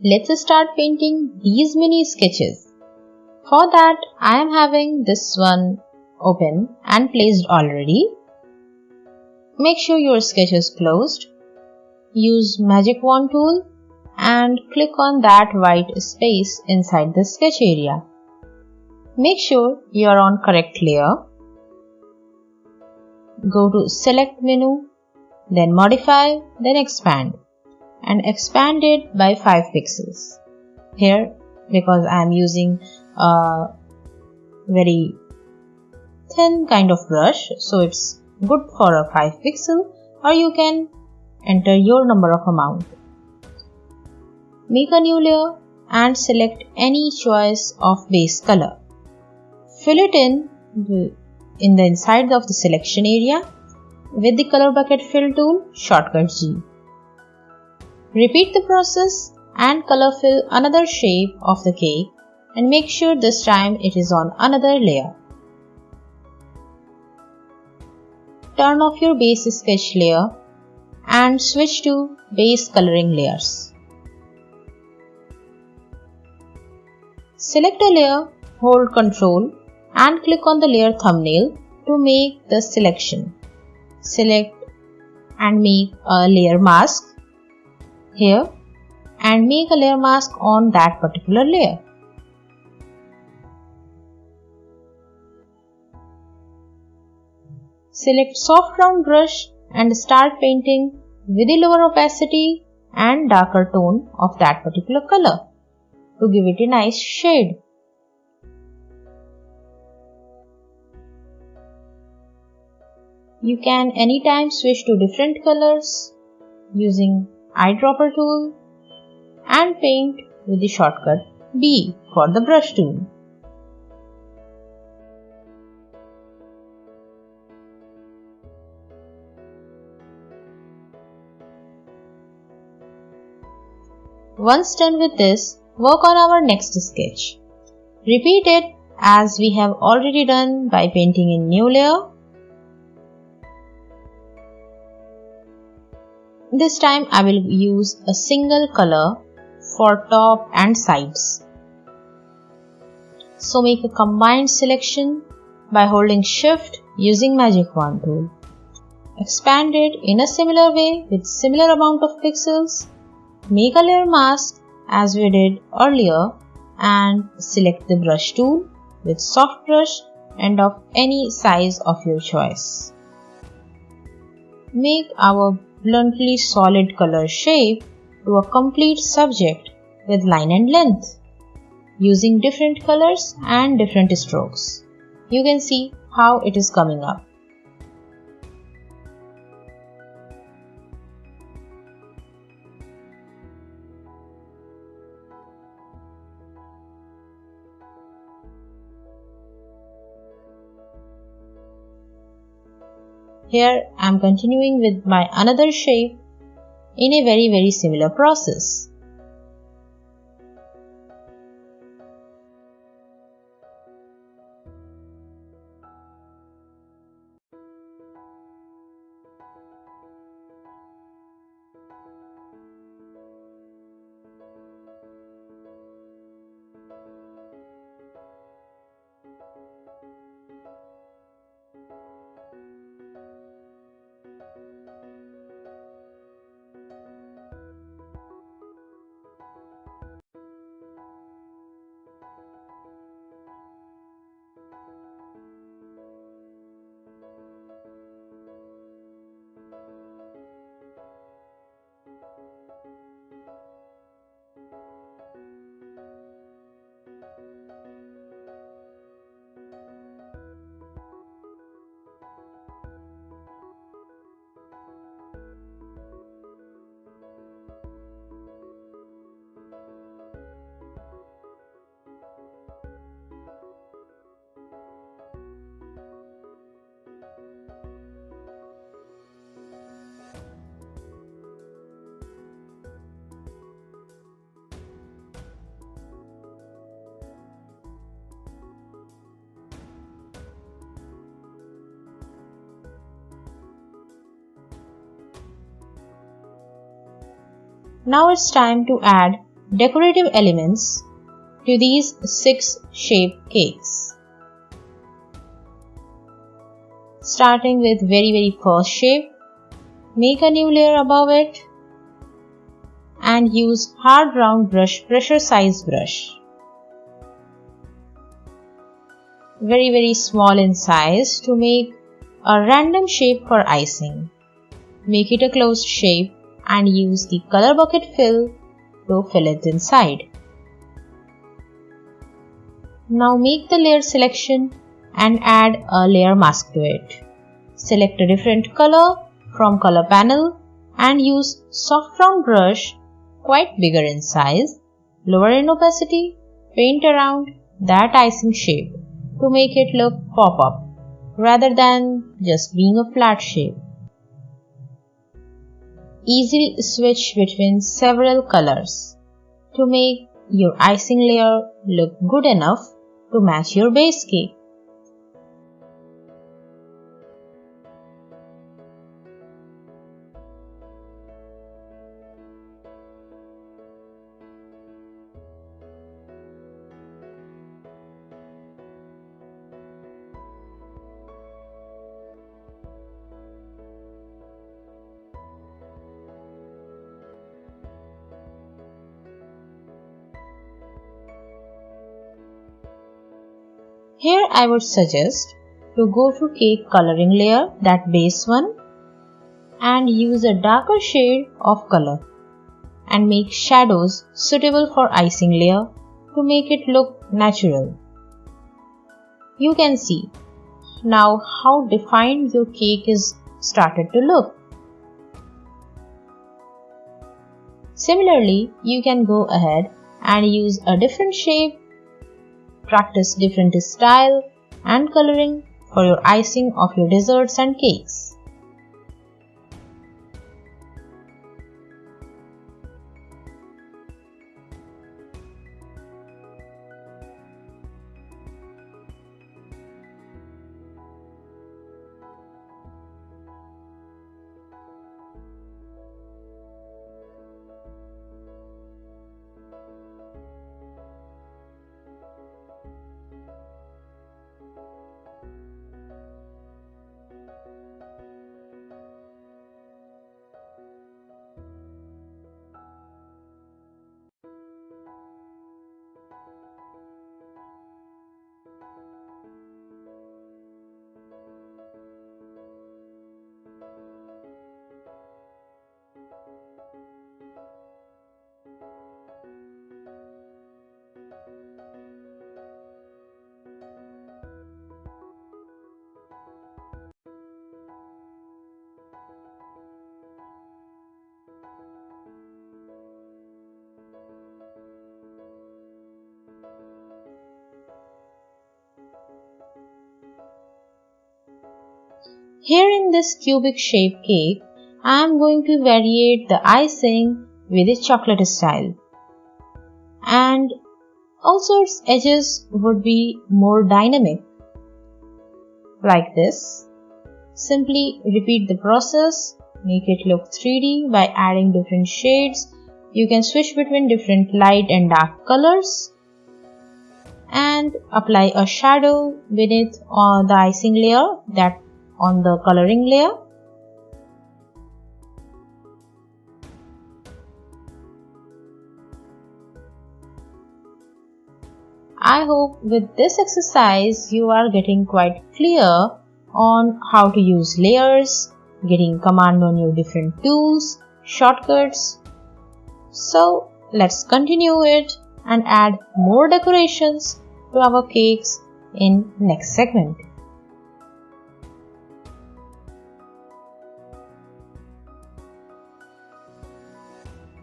let's start painting these mini sketches. For that, I am having this one open and placed already. Make sure your sketch is closed. Use Magic Wand tool and click on that white space inside the sketch area. Make sure you are on correct layer. Go to Select menu, then Modify, then Expand, and expand it by 5 pixels. Here, because I am using a very thin kind of brush, so it's good for a 5 pixel, or you can enter your number of amount. Make a new layer and select any choice of base color. Fill it in the inside of the selection area with the color bucket fill tool, shortcut G. Repeat the process and color fill another shape of the cake and make sure this time it is on another layer. Turn off your base sketch layer and switch to base coloring layers. Select a layer, hold Ctrl and click on the layer thumbnail to make the selection. Select and make a layer mask here and make a layer mask on that particular layer. Select soft round brush and start painting with a lower opacity and darker tone of that particular color to give it a nice shade. You can anytime switch to different colors using eyedropper tool and paint with the shortcut B for the brush tool. Once done with this, work on our next sketch. Repeat it as we have already done by painting in new layer. This time I will use a single color for top and sides. So make a combined selection by holding Shift using Magic Wand tool. Expand it in a similar way with similar amount of pixels. Make a layer mask as we did earlier and select the brush tool with soft brush and of any size of your choice. Make our bluntly solid color shape to a complete subject with line and length using different colors and different strokes. You can see how it is coming up. Here I am continuing with my another shape in a very similar process. Now it's time to add decorative elements to these 6 shape cakes. Starting with very first shape, make a new layer above it and use hard round brush, pressure size brush. Very small in size to make a random shape for icing. Make it a closed shape and use the color bucket fill to fill it inside. Now make the layer selection and add a layer mask to it. Select a different color from color panel and use soft round brush, quite bigger in size, lower in opacity, paint around that icing shape to make it look pop up rather than just being a flat shape. Easily switch between several colors to make your icing layer look good enough to match your base cake. Here I would suggest to go to cake coloring layer, that base one, and use a darker shade of color and make shadows suitable for icing layer to make it look natural. You can see now how defined your cake is started to look. Similarly, you can go ahead and use a different shape, practice different style and coloring for your icing of your desserts and cakes. Here in this cubic shaped cake, I am going to variate the icing with a chocolate style. And also its edges would be more dynamic. Like this. Simply repeat the process, make it look 3D by adding different shades. You can switch between different light and dark colors. And apply a shadow beneath the icing layer, that on the coloring layer. I hope with this exercise you are getting quite clear on how to use layers, getting command on your different tools, shortcuts. So let's continue it and add more decorations to our cakes in next segment.